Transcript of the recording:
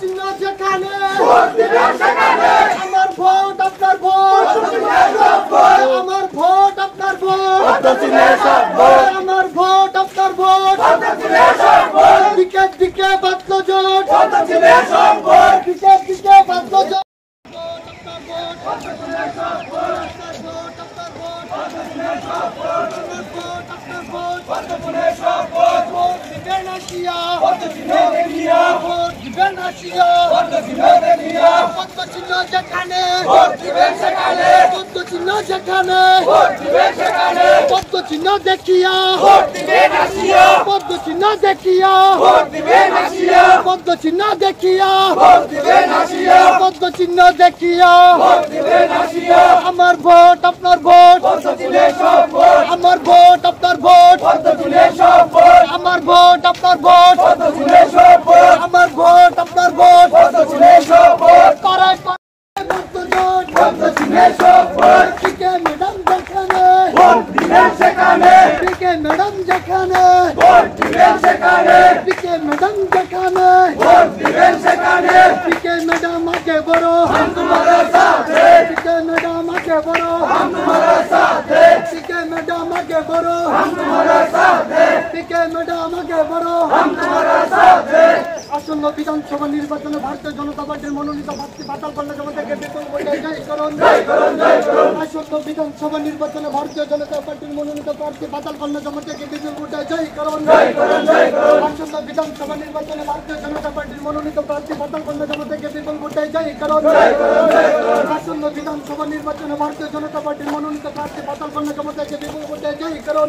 চিহ্ন যেখানে আমার ভোট আপনার ভোট, আমার ভোট আপনার ভোট, আমার ভোট আপনার ভোট, দিকে দিকে বাঁধলো জোট, দিকে দিকে বাঁধলো জোট। চিহ্ন দেখিয়া পদ্ম চিহ্ন দেখিয়া পদ্ম চিহ্ন দেখিয়া পদ্ম চিহ্ন দেখিয়া আমার ভোট আপনার ভোট, আমার ভোট আপনার ভোট, আমার ভোট আপনার ভোট, আমার ভোট আপনার ভোট, করায় ম্যাডাম যেখানে পিকে ম্যাডাম যেখানে পিকে ম্যাডাম যেখানে পিকে ম্যাডাম আগে বড় পিকে ম্যাডাম আগে বড় পিকে ম্যাডাম আগে বড় পিকে ম্যাডাম আগে বড়। আসন্ন বিধানসভা নির্বাচনে ভারতীয় জনতা পার্টির মনোনীত প্রার্থী বাতিল করলে জমা থেকে বিপুল ভোটে জয়ীকরণ। আসন্ন বিধানসভা নির্বাচনে ভারতীয় জনতা পার্টির মনোনীত প্রার্থী বাতিল করলে জমা থেকে বিপুল ভোটে জয়ীকরণ। আসন্ন বিধানসভা নির্বাচনে ভারতীয় জনতা পার্টির মনোনীত প্রার্থী বাতিল করলে জমা থেকে বিপুল ভোটে জয়ীকরণ। আসন্ন বিধানসভা নির্বাচনে ভারতীয় জনতা পার্টির মনোনীত প্রার্থী বাতিল করলে জমা থেকে বিপুল ভোটে জয়ীকরণ।